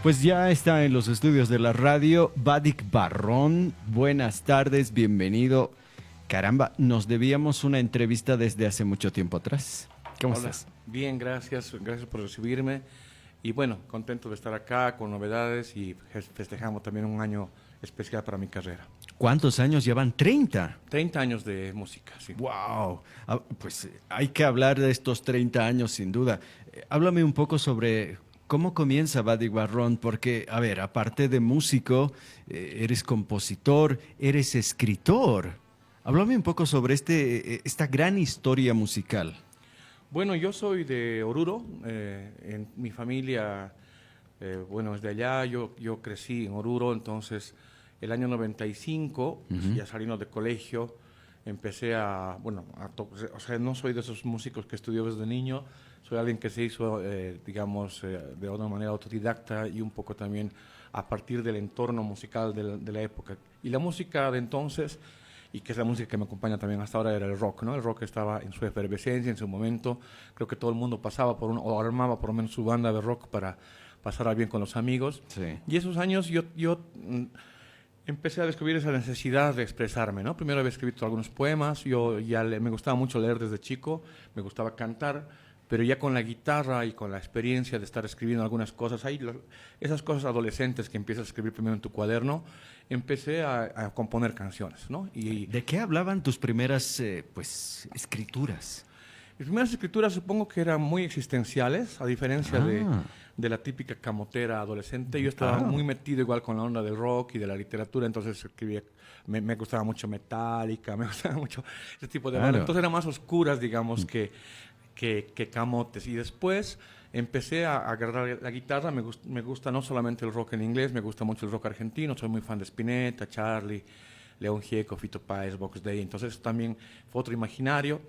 Pues ya está en los estudios de la radio Vadik Barrón. Buenas tardes, bienvenido. Caramba, nos debíamos una entrevista desde hace mucho tiempo atrás. ¿Cómo Hola, estás? bien, gracias por recibirme. Y bueno, contento de estar acá con novedades y festejamos también un año especial para mi carrera. ¿Cuántos años llevan? 30. 30 años de música, sí. ¡Wow! Pues hay que hablar de estos 30 años sin duda. Háblame un poco sobre cómo comienza Vadik Barrón, porque, a ver, aparte de músico, eres compositor, eres escritor. Háblame un poco sobre esta gran historia musical. Bueno, yo soy de Oruro, en mi familia, bueno, es de allá, yo crecí en Oruro, entonces el año 95, ya saliendo de colegio, empecé bueno, o sea, no soy de esos músicos que estudió desde niño, soy alguien que se hizo, digamos, de una manera autodidacta y un poco también a partir del entorno musical de la época. Y la música de entonces, y que es la música que me acompaña también hasta ahora, era el rock, ¿no? El rock estaba en su efervescencia, en su momento. Creo que todo el mundo pasaba o armaba por lo menos su banda de rock para pasar bien con los amigos. Sí. Y esos años yo empecé a descubrir esa necesidad de expresarme, ¿no? Primero había escrito algunos poemas, me gustaba mucho leer desde chico, me gustaba cantar, pero ya con la guitarra y con la experiencia de estar escribiendo algunas cosas, esas cosas adolescentes que empiezas a escribir primero en tu cuaderno, empecé a componer canciones, ¿no? Y ¿De qué hablaban tus primeras, escrituras? mis primeras escrituras supongo que eran muy existenciales, a diferencia de la típica camotera adolescente. Yo estaba muy metido igual con la onda del rock y de la literatura, entonces escribía, me gustaba mucho Metallica, me gustaba mucho ese tipo de bandas. Entonces eran más oscuras, digamos, que camotes. Y después empecé a agarrar la guitarra, me gusta no solamente el rock en inglés, me gusta mucho el rock argentino, soy muy fan de Spinetta, Charlie, León Gieco, Fito Páez, Box Day, entonces también fue otro imaginario.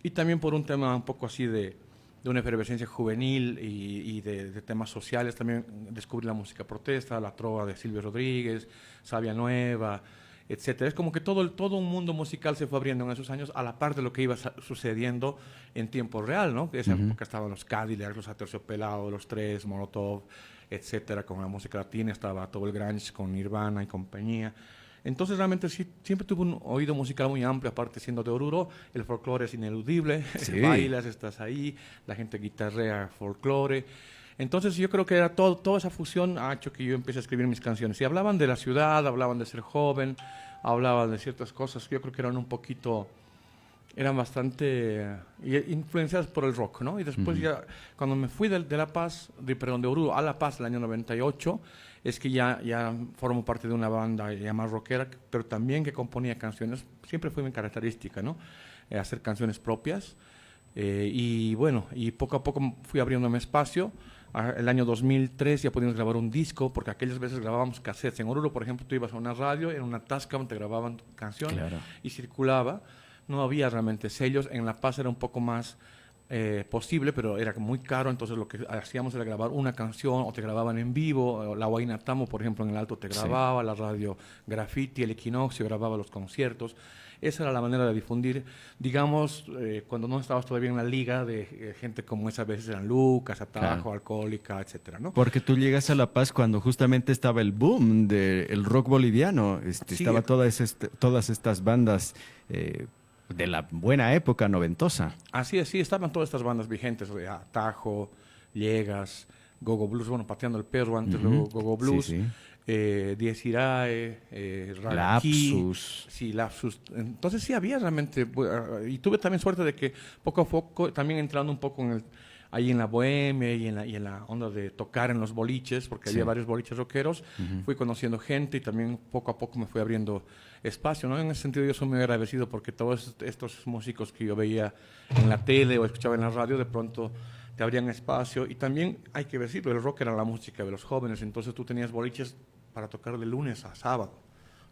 Y también por un tema un poco así de una efervescencia juvenil y de temas sociales, también descubrí la música protesta, la trova de Silvio Rodríguez, Sabia Nueva, etcétera. Es como que todo un mundo musical se fue abriendo en esos años a la par de lo que iba sucediendo en tiempo real, ¿no? En esa época estaban los Cadillacs, los Aterciopelados, los Tres, Molotov, etcétera. Con la música latina estaba todo el grunge con Nirvana y compañía. Entonces realmente sí, siempre tuve un oído musical muy amplio, aparte siendo de Oruro, el folclore es ineludible, Sí. bailas, estás ahí, la gente guitarrea folclore. Entonces yo creo que era toda esa fusión ha hecho que yo empiece a escribir mis canciones. Y hablaban de la ciudad, hablaban de ser joven, hablaban de ciertas cosas que yo creo que eran bastante influenciadas por el rock, ¿no? Y después ya, cuando me fui de La Paz, de Oruro a La Paz, el año 98, es que ya formo parte de una banda ya más rockera, pero también que componía canciones. Siempre fue mi característica, ¿no? Hacer canciones propias. Y bueno, y poco a poco fui abriéndome espacio. El año 2003 ya pudimos grabar un disco, porque aquellas veces grabábamos cassettes. En Oruro, por ejemplo, tú ibas a una radio, en una Tascam te grababan tu canción, Claro. y circulaba. No había realmente sellos. En La Paz era un poco más posible, pero era muy caro, entonces lo que hacíamos era grabar una canción o te grababan en vivo. La Huayna Tamo, por ejemplo, en el Alto te grababa, la radio Graffiti, el Equinoccio grababa los conciertos. Esa era la manera de difundir, digamos, cuando no estabas todavía en la liga de gente como esas veces eran Lucas, Atajo, Claro. Alcohólica, etcétera, ¿no? Porque tú llegas a La Paz cuando justamente estaba el boom del rock boliviano. Sí, Estaba todas estas bandas de la buena época noventosa. así es, sí, estaban todas estas bandas vigentes, Atajo, Llegas, Gogo Blues, bueno, Pateando el Perro, antes luego Gogo Blues, Sí, sí. Diez Irae, Raraquí, Lapsus. sí, Lapsus. Entonces sí había realmente, y tuve también suerte de que poco a poco, también entrando un poco ahí en la bohemia y en la onda de tocar en los boliches, porque Sí. había varios boliches rockeros, fui conociendo gente y también poco a poco me fui abriendo espacio, ¿no? En ese sentido yo soy muy agradecido porque todos estos músicos que yo veía en la tele o escuchaba en la radio, de pronto te abrían espacio. Y también hay que decirlo, el rock era la música de los jóvenes, entonces tú tenías boliches para tocar de lunes a sábado.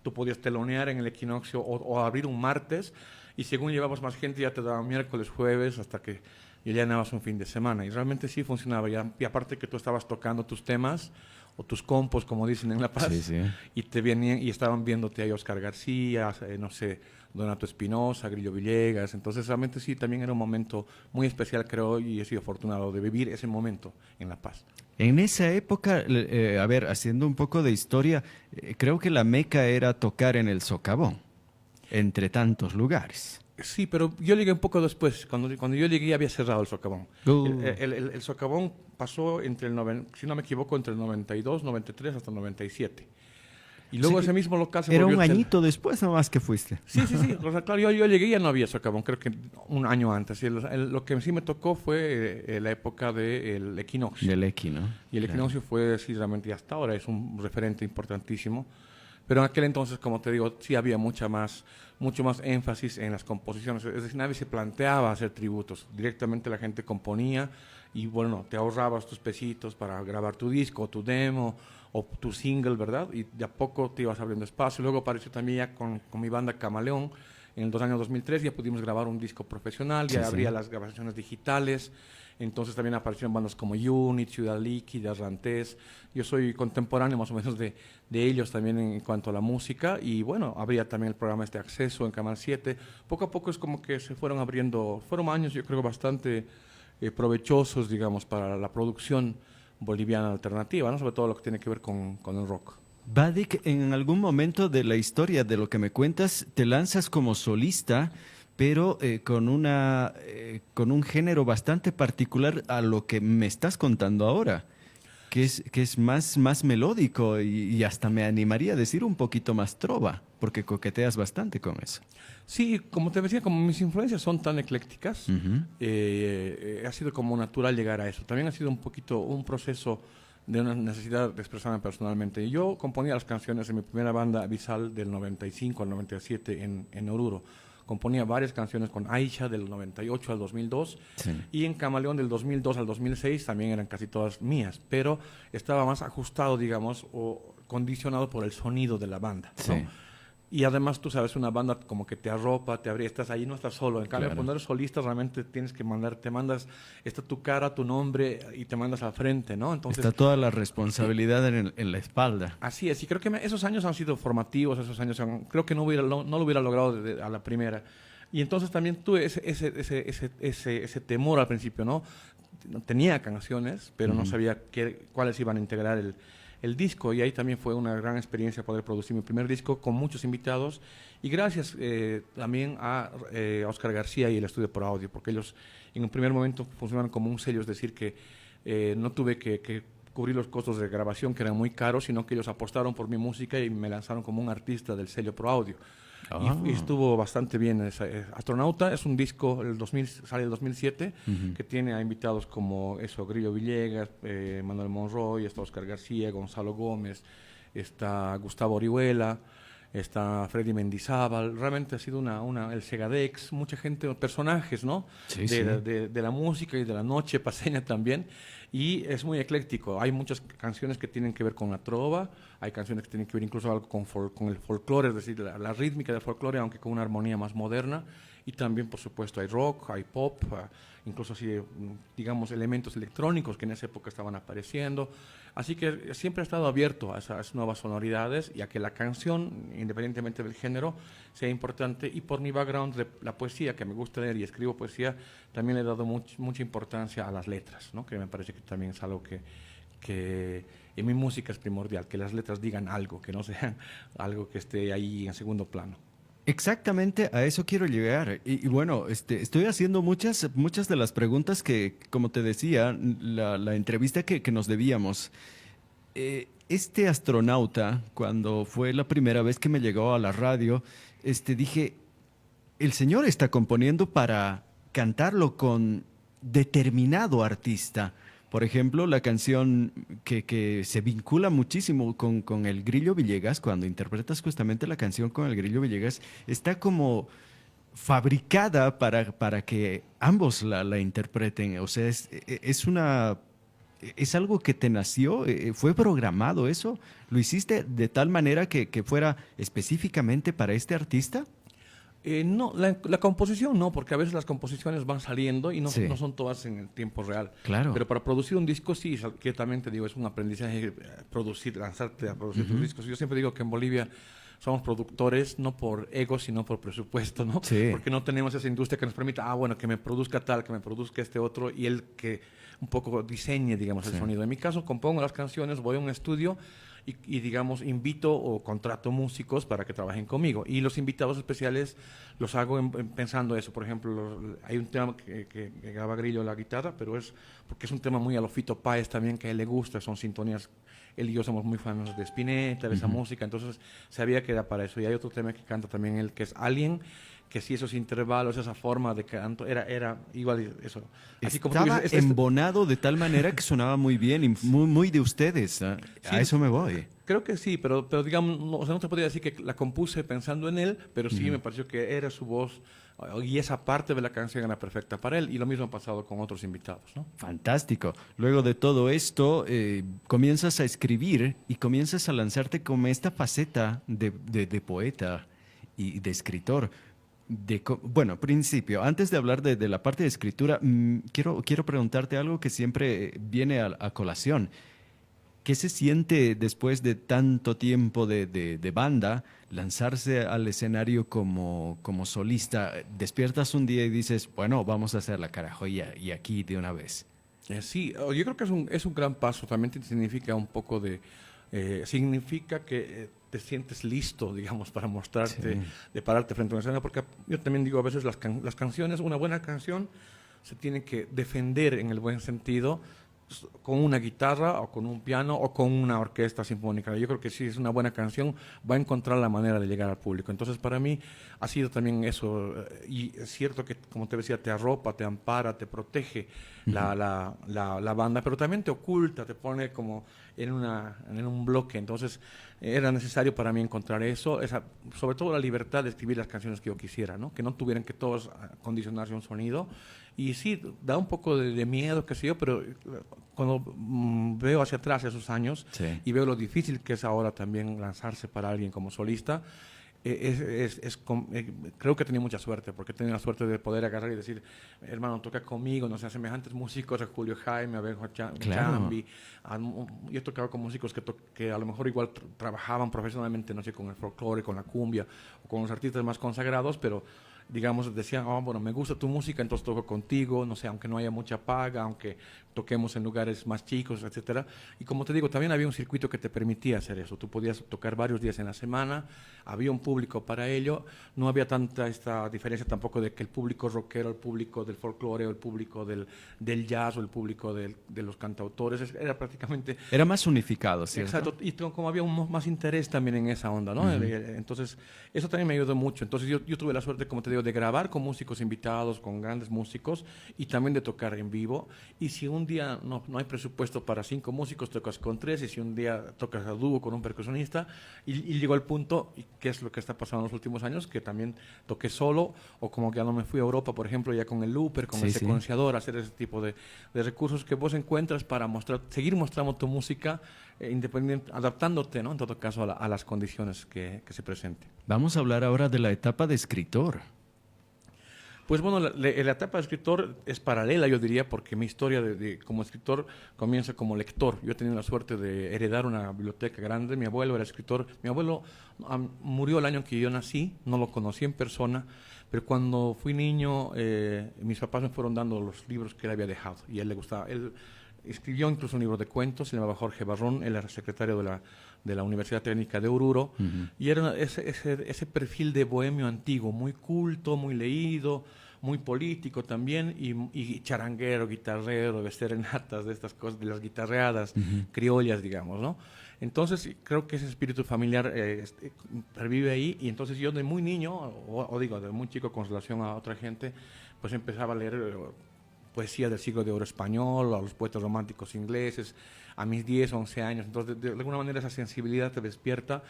Tú podías telonear en el Equinoccio o abrir un martes, y según llevabas más gente ya te daban miércoles, jueves, hasta que ya llenabas un fin de semana. Y realmente sí funcionaba. Y aparte que tú estabas tocando tus temas o tus compos, como dicen en La Paz, Sí, sí. y te venían y estaban viéndote ahí Oscar García, no sé, Donato Espinosa, Grillo Villegas. Entonces realmente sí, también era un momento muy especial, creo, y he sido afortunado de vivir ese momento en La Paz. En esa época, a ver, haciendo un poco de historia, creo que la meca era tocar en el socavón, entre tantos lugares. Sí, pero yo llegué un poco después. Cuando yo llegué había cerrado el socavón. El socavón pasó si no me equivoco, entre el 92, 93 hasta el 97. Y luego Sí, ese mismo local se era volvió un añito después nomás que fuiste. Sí, sí, sí. O sea, claro, yo llegué y ya no había socavón, creo que un año antes. Y lo que sí me tocó fue la época del equinoccio. Del Equi, ¿no? Y el equinoccio fue, sí, realmente, y hasta ahora es un referente importantísimo. Pero en aquel entonces, como te digo, sí había mucho más énfasis en las composiciones. Es decir, nadie se planteaba hacer tributos. Directamente la gente componía y, bueno, te ahorrabas tus pesitos para grabar tu disco, tu demo o tu single, ¿verdad? Y de a poco te ibas abriendo espacio. Luego apareció también ya con mi banda Camaleón. En el año 2003 ya pudimos grabar un disco profesional, ya habría las grabaciones digitales. Entonces también aparecieron bandas como Unit, Ciudad Líquida, Rantés. Yo soy contemporáneo más o menos de ellos también en cuanto a la música. Y bueno, habría también el programa Acceso en Canal 7. Poco a poco es como que se fueron abriendo, fueron años yo creo bastante provechosos, digamos, para la producción boliviana alternativa, ¿no? Sobre todo lo que tiene que ver con el rock. Vadik, en algún momento de la historia de lo que me cuentas, te lanzas como solista, pero con un género bastante particular a lo que me estás contando ahora, que es más melódico y hasta me animaría a decir un poquito más trova, porque coqueteas bastante con eso. Sí, como te decía, como mis influencias son tan eclécticas, ha sido como natural llegar a eso. También ha sido un poquito un proceso de una necesidad de expresarme personalmente. Yo componía las canciones en mi primera banda Visal del 95 al 97 en Oruro. Componía varias canciones con Aisha del 98 al 2002 y en Camaleón del 2002 al 2006 también eran casi todas mías, pero estaba más ajustado, digamos, o condicionado por el sonido de la banda, ¿no? Sí. Y además, tú sabes, una banda como que te arropa, te abre, estás ahí, no estás solo. En cambio, Claro. cuando eres solista, realmente tienes que está tu cara, tu nombre, y te mandas al frente, ¿no? Entonces, Está toda la responsabilidad en la espalda. así es. Y creo que esos años han sido formativos, creo que no lo hubiera logrado a la primera. Y entonces también tuve ese temor al principio, ¿no? Tenía canciones, pero no sabía cuáles iban a integrar el disco, y ahí también fue una gran experiencia poder producir mi primer disco con muchos invitados, y gracias también a Oscar García y el Estudio por Audio, porque ellos en un primer momento funcionaron como un sello, es decir, que no tuve que cubrir los costos de grabación, que eran muy caros, sino que ellos apostaron por mi música y me lanzaron como un artista del sello Pro Audio. Y estuvo bastante bien. Astronauta es un disco, sale el 2007, que tiene a invitados como Grillo Villegas, Manuel Monroy, está Oscar García, Gonzalo Gómez, está Gustavo Orihuela, está Freddy Mendizábal. Realmente ha sido el Segadex, mucha gente, personajes, ¿no? Sí, de la música y de la noche paseña también. Y es muy ecléctico. Hay muchas canciones que tienen que ver con la trova, hay canciones que tienen que ver incluso algo con el folclore, es decir, la rítmica del folclore, aunque con una armonía más moderna. Y también, por supuesto, hay rock, hay pop, incluso así, digamos, elementos electrónicos que en esa época estaban apareciendo. Así que siempre he estado abierto a esas nuevas sonoridades y a que la canción, independientemente del género, sea importante. Y por mi background de la poesía, que me gusta leer y escribo poesía, también le he dado mucha importancia a las letras, ¿no? Que me parece que también es algo que en mi música es primordial, que las letras digan algo, que no sean algo que esté ahí en segundo plano. Exactamente a eso quiero llegar. Y bueno, estoy haciendo muchas de las preguntas que, como te decía, la entrevista que nos debíamos. Este astronauta, cuando fue la primera vez que me llegó a la radio, dije, el señor está componiendo para cantarlo con determinado artista. Por ejemplo, la canción que se vincula muchísimo con el Grillo Villegas, cuando interpretas justamente la canción con el Grillo Villegas, está como fabricada para que ambos la interpreten. O sea, es algo que te nació, fue programado eso. ¿Lo hiciste de tal manera que fuera específicamente para este artista? No, la composición no, porque a veces las composiciones van saliendo y no son todas en el tiempo real. Claro. Pero para producir un disco sí, que también te digo, es un aprendizaje lanzarte a producir tus discos. Yo siempre digo que en Bolivia somos productores no por ego, sino por presupuesto, ¿no? Sí. Porque no tenemos esa industria que nos permita, bueno, que me produzca tal, que me produzca este otro, y él que un poco diseñe, digamos, el sonido. En mi caso, compongo las canciones, voy a un estudio y, digamos, invito o contrato músicos para que trabajen conmigo. Y los invitados especiales los hago pensando eso. Por ejemplo, hay un tema que graba Grillo la guitarra, pero es porque es un tema muy a lo Fito Páez también, que a él le gusta, son sintonías. Él y yo somos muy fans de Spinetta, de esa música, entonces sabía que era para eso. Y hay otro tema que canta también él, que es Alien, que sí, esos intervalos, esa forma de canto, era igual eso. Así como estaba embonado de tal manera que sonaba muy bien y muy de ustedes. ¿Eh? Sí, a eso me voy. Creo que sí, pero digamos, no te podría decir que la compuse pensando en él, pero sí me pareció que era su voz y esa parte de la canción era perfecta para él. Y lo mismo ha pasado con otros invitados, ¿no? Fantástico. Luego de todo esto, comienzas a escribir y comienzas a lanzarte como esta faceta de poeta y de escritor. Bueno, principio, antes de hablar de la parte de escritura, quiero preguntarte algo que siempre viene a colación. ¿Qué se siente después de tanto tiempo de banda lanzarse al escenario como solista? Despiertas un día y dices, bueno, vamos a hacerla, carajo, y aquí de una vez. Sí, yo creo que es un gran paso. También significa un poco significa que te sientes listo, digamos, para mostrarte, de pararte frente a una escena, porque yo también digo a veces las canciones, una buena canción se tiene que defender en el buen sentido con una guitarra o con un piano o con una orquesta sinfónica. Yo creo que si es una buena canción va a encontrar la manera de llegar al público. Entonces para mí ha sido también eso, y es cierto que, como te decía, te arropa, te ampara, te protege la banda, pero también te oculta, te pone como en un bloque. Entonces era necesario para mí encontrar eso, sobre todo la libertad de escribir las canciones que yo quisiera, ¿no? Que no tuvieran que todos condicionarse a un sonido. Y sí, da un poco de miedo, qué sé yo, pero cuando veo hacia atrás esos años y veo lo difícil que es ahora también lanzarse para alguien como solista, creo que he tenido mucha suerte, porque he tenido la suerte de poder agarrar y decir, hermano, toca conmigo, no sé, semejantes músicos, a Julio Jaime, a Benjo Chambi. Yo he tocado con músicos que a lo mejor igual trabajaban profesionalmente, no sé, con el folclore, con la cumbia, o con los artistas más consagrados, pero digamos, decían, bueno, me gusta tu música, entonces toco contigo, no sé, aunque no haya mucha paga, aunque toquemos en lugares más chicos, etcétera. Y como te digo, también había un circuito que te permitía hacer eso. Tú podías tocar varios días en la semana, había un público para ello, no había tanta esta diferencia tampoco de que el público rockero, el público del folclore, o el público del jazz, o el público de los cantautores, era prácticamente... Era más unificado, ¿cierto? Exacto, y como había más interés también en esa onda, ¿no? Entonces, eso también me ayudó mucho. Entonces, yo tuve la suerte, como te digo, de grabar con músicos invitados, con grandes músicos, y también de tocar en vivo. Y si un día no hay presupuesto para 5 músicos, tocas con 3, y si un día tocas a dúo con un percusionista, y llegó al punto, que es lo que está pasando en los últimos años, que también toqué solo, o como que ya no me fui a Europa, por ejemplo, ya con el looper, con el secuenciador, hacer ese tipo de recursos que vos encuentras para seguir mostrando tu música independiente, adaptándote, ¿no? En todo caso, a las condiciones que se presenten. Vamos a hablar ahora de la etapa de escritor. Pues bueno, la etapa de escritor es paralela, yo diría, porque mi historia como escritor comienza como lector. Yo he tenido la suerte de heredar una biblioteca grande. Mi abuelo era escritor. Mi abuelo murió el año en que yo nací, no lo conocí en persona, pero cuando fui niño, mis papás me fueron dando los libros que él había dejado y a él le gustaba. Él escribió incluso un libro de cuentos, se llamaba Jorge Barrón, él era secretario de la Universidad Técnica de Oruro, y era ese perfil de bohemio antiguo, muy culto, muy leído, muy político también, y charanguero, guitarrero, de serenatas, de estas cosas, de las guitarreadas criollas, digamos, ¿no? Entonces, creo que ese espíritu familiar pervive ahí, y entonces yo de muy niño, o digo, de muy chico con relación a otra gente, pues empezaba a leer poesía del siglo de oro español, a los poetas románticos ingleses, a mis 10, 11 años. Entonces, de alguna manera esa sensibilidad te despierta.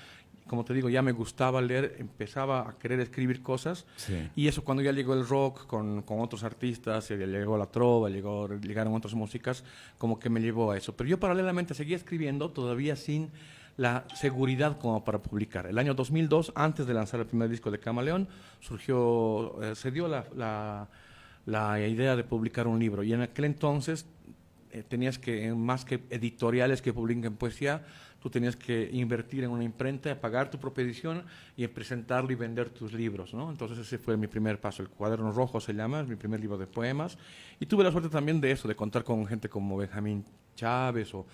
Como te digo, ya me gustaba leer, empezaba a querer escribir cosas. Y eso cuando ya llegó el rock con otros artistas, llegó la trova, llegaron otras músicas, como que me llevó a eso. Pero yo paralelamente seguía escribiendo, todavía sin la seguridad como para publicar. El año 2002, antes de lanzar el primer disco de Camaleón, se dio la idea de publicar un libro, y en aquel entonces tenías que, más que editoriales que publiquen poesía, tú tenías que invertir en una imprenta, pagar tu propia edición y presentarlo y vender tus libros, ¿no? Entonces ese fue mi primer paso. El Cuaderno Rojo se llama, es mi primer libro de poemas. Y tuve la suerte también de eso, de contar con gente como Benjamín Chávez o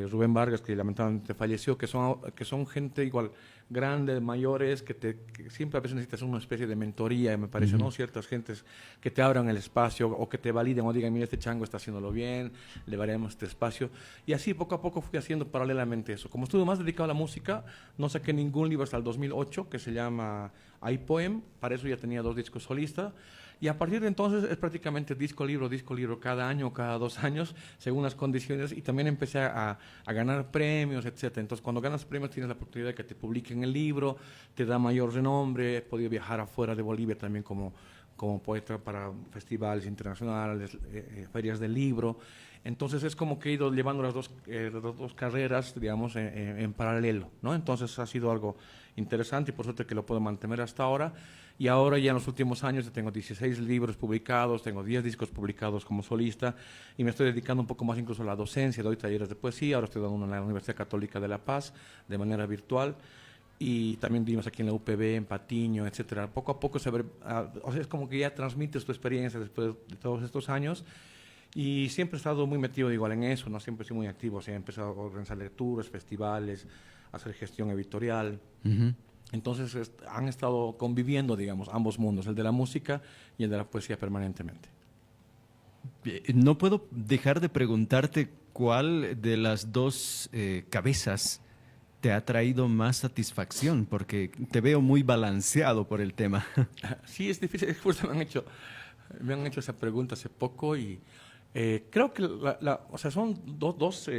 Rubén Vargas, que lamentablemente falleció, que son gente igual grandes, mayores, que siempre a veces necesitas una especie de mentoría, me parece, ¿no? Ciertas gentes que te abran el espacio o que te validen o digan, mira, este chango está haciéndolo bien, le daremos este espacio. Y así poco a poco fui haciendo paralelamente eso. Como estuve más dedicado a la música, no saqué ningún libro hasta el 2008 que se llama iPoem, para eso ya tenía 2 discos solistas. Y a partir de entonces es prácticamente disco, libro, cada año, cada 2 años, según las condiciones. Y también empecé a ganar premios, etcétera. Entonces, cuando ganas premios tienes la oportunidad de que te publiquen el libro, te da mayor renombre. He podido viajar afuera de Bolivia también como poeta para festivales internacionales, ferias del libro. Entonces es como que he ido llevando las dos carreras, digamos, en paralelo, ¿no? Entonces ha sido algo interesante y por suerte que lo puedo mantener hasta ahora. Y ahora ya en los últimos años ya tengo 16 libros publicados, tengo 10 discos publicados como solista y me estoy dedicando un poco más incluso a la docencia, doy talleres de poesía, ahora estoy dando uno en la Universidad Católica de La Paz de manera virtual. Y también vimos aquí en la UPB, en Patiño, etcétera. Poco a poco o sea, es como que ya transmites tu experiencia después de todos estos años. Y siempre he estado muy metido igual en eso, ¿no? Siempre he sido muy activo. O sea, he empezado a organizar lecturas, festivales, hacer gestión editorial. Entonces han estado conviviendo, digamos, ambos mundos, el de la música y el de la poesía permanentemente. No puedo dejar de preguntarte cuál de las dos cabezas te ha traído más satisfacción, porque te veo muy balanceado por el tema. Sí, es difícil. Justo me han hecho esa pregunta hace poco y creo que o sea, son dos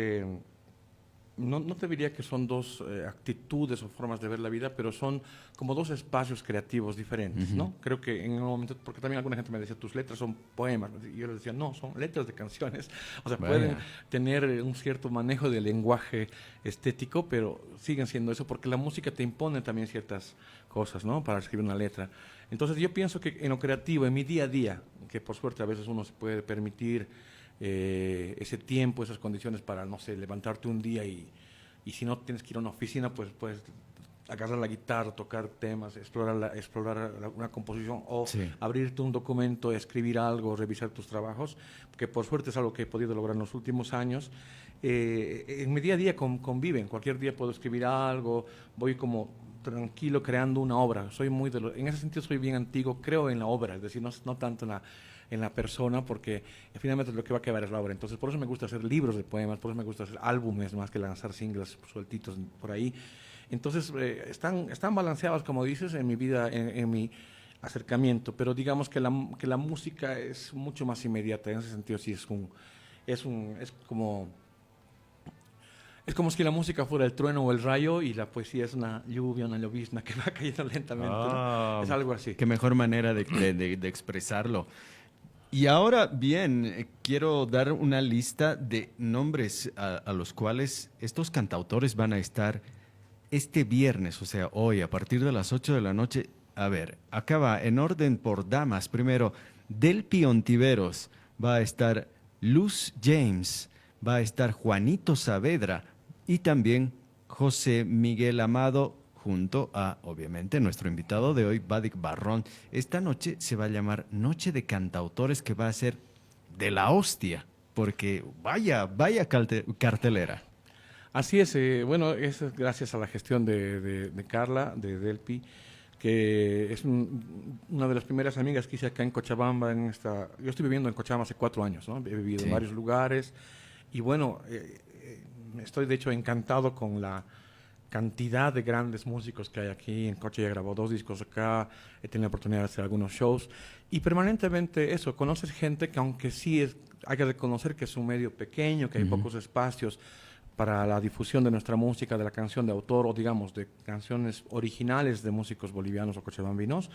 no te diría que son 2 actitudes o formas de ver la vida, pero son como 2 espacios creativos diferentes, ¿no? Creo que en un momento, porque también alguna gente me decía, tus letras son poemas, y yo les decía, no, son letras de canciones, o sea, pueden tener un cierto manejo del lenguaje estético, pero siguen siendo eso, porque la música te impone también ciertas cosas, ¿no? Para escribir una letra. Entonces yo pienso que en lo creativo, en mi día a día, que por suerte a veces uno se puede permitir ese tiempo, esas condiciones para, no sé, levantarte un día y si no tienes que ir a una oficina, pues puedes agarrar la guitarra, tocar temas, explorar una composición o abrirte un documento, escribir algo, revisar tus trabajos, que por suerte es algo que he podido lograr en los últimos años. En mi día a día conviven, cualquier día puedo escribir algo, voy como tranquilo creando una obra. Soy muy en ese sentido soy bien antiguo, creo en la obra, es decir, no tanto en la persona, porque finalmente lo que va a quedar es la obra. Entonces, por eso me gusta hacer libros de poemas, por eso me gusta hacer álbumes más que lanzar singles sueltitos por ahí. Entonces, están balanceados, como dices, en mi vida, en mi acercamiento, pero digamos que la música es mucho más inmediata. En ese sentido, sí es como... Es como si la música fuera el trueno o el rayo y la poesía es una lluvia, una llovizna que va cayendo lentamente, ¿no? Es algo así. Qué mejor manera de expresarlo. Y ahora, bien, quiero dar una lista de nombres a los cuales estos cantautores van a estar este viernes, o sea, hoy, a partir de las 8 de la noche. A ver, acá va, en orden por damas. Primero, Delphi Ontiveros, va a estar Luz James, va a estar Juanito Saavedra y también José Miguel Amado, junto a, obviamente, nuestro invitado de hoy, Vadik Barrón. Esta noche se va a llamar Noche de Cantautores, que va a ser de la hostia, porque vaya cartelera. Así es, bueno, eso es gracias a la gestión de Carla, de Delphi, que es una de las primeras amigas que hice acá en Cochabamba. Yo estoy viviendo en Cochabamba hace 4 años, ¿no? He vivido en varios lugares y bueno, estoy de hecho encantado con la cantidad de grandes músicos que hay aquí. En Coche ya grabó 2 discos acá, he tenido la oportunidad de hacer algunos shows y permanentemente eso, conoces gente que aunque sí hay que reconocer que es un medio pequeño, que hay pocos espacios para la difusión de nuestra música, de la canción de autor o digamos de canciones originales de músicos bolivianos o cochabambinos,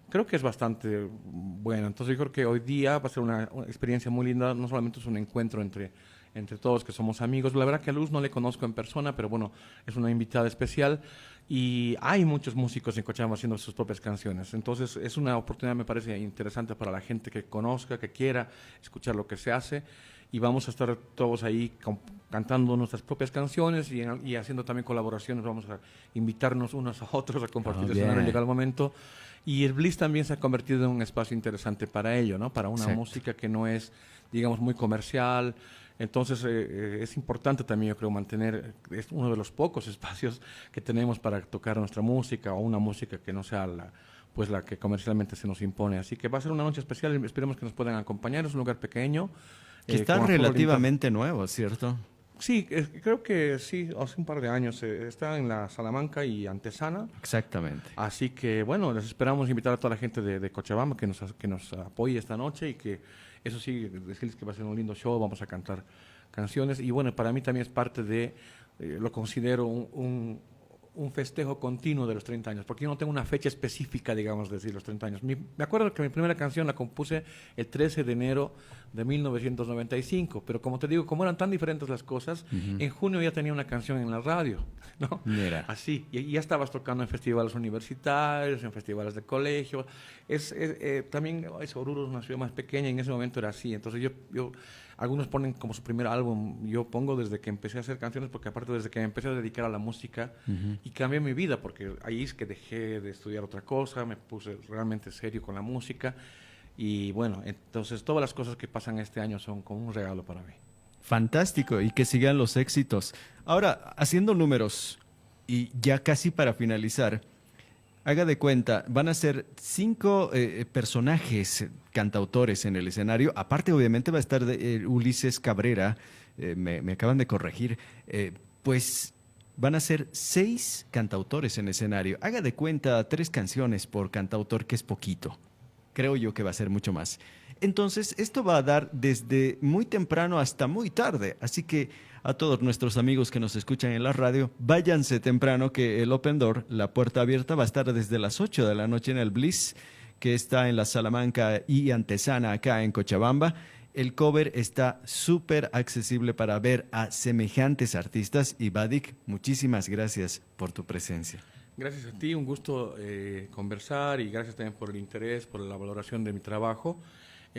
creo que es bastante bueno. Entonces yo creo que hoy día va a ser una experiencia muy linda, no solamente es un encuentro entre entre todos que somos amigos. La verdad que a Luz no le conozco en persona, pero bueno, es una invitada especial. Y hay muchos músicos en Cochabamba haciendo sus propias canciones. Entonces es una oportunidad, me parece, interesante para la gente que conozca, que quiera escuchar lo que se hace. Y vamos a estar todos ahí cantando nuestras propias canciones y haciendo también colaboraciones. Vamos a invitarnos unos a otros a compartir escenario, llega el momento. Y el Bliss también se ha convertido en un espacio interesante para ello, ¿no? Para una música que no es, digamos, muy comercial. Entonces es importante también, yo creo, mantener, es uno de los pocos espacios que tenemos para tocar nuestra música o una música que no sea la que comercialmente se nos impone. Así que va a ser una noche especial, esperemos que nos puedan acompañar, es un lugar pequeño. Que está relativamente nuevo, ¿cierto? Sí, creo que sí, hace un par de años. Está en la Salamanca y Antesana. Exactamente. Así que, bueno, les esperamos invitar a toda la gente de Cochabamba que nos apoye esta noche y que, eso sí, decirles que va a ser un lindo show, vamos a cantar canciones. Y bueno, para mí también es parte de, lo considero un festejo continuo de los 30 años, porque yo no tengo una fecha específica, digamos, de decir los 30 años. Me acuerdo que mi primera canción la compuse el 13 de enero de 1995, pero como te digo, como eran tan diferentes las cosas, en junio ya tenía una canción en la radio, ¿no? Mira. Así, y ya estabas tocando en festivales universitarios, en festivales de colegio. También Oruro es una ciudad más pequeña y en ese momento era así. Entonces yo algunos ponen como su primer álbum, yo pongo desde que empecé a hacer canciones, porque aparte desde que me empecé a dedicar a la música y cambié mi vida, porque ahí es que dejé de estudiar otra cosa, me puse realmente serio con la música y bueno, entonces todas las cosas que pasan este año son como un regalo para mí. Fantástico, y que sigan los éxitos. Ahora, haciendo números, y ya casi para finalizar, haga de cuenta, van a ser 5 personajes cantautores en el escenario. Aparte, obviamente, va a estar Ulises Cabrera, me acaban de corregir, pues van a ser 6 cantautores en escenario. Haga de cuenta 3 canciones por cantautor, que es poquito. Creo yo que va a ser mucho más. Entonces, esto va a dar desde muy temprano hasta muy tarde. Así que a todos nuestros amigos que nos escuchan en la radio, váyanse temprano, que el Open Door, la puerta abierta, va a estar desde las 8 de la noche en el Bliss, que está en la Salamanca y Antesana, acá en Cochabamba. El cover está súper accesible para ver a semejantes artistas. Y Vadik, muchísimas gracias por tu presencia. Gracias a ti, un gusto conversar y gracias también por el interés, por la valoración de mi trabajo.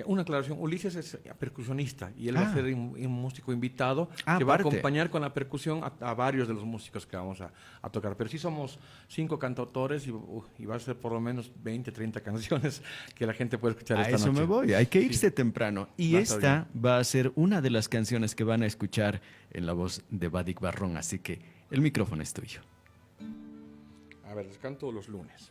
Una aclaración, Ulises es percusionista y él va a ser un músico invitado que va a acompañar con la percusión a varios de los músicos que vamos a tocar. Pero sí somos 5 cantautores y va a ser por lo menos 20, 30 canciones que la gente puede escuchar esta noche. A eso me voy, hay que irse temprano. Y esta va a ser una de las canciones que van a escuchar en la voz de Vadik Barrón, así que el micrófono es tuyo. A ver, les canto los lunes.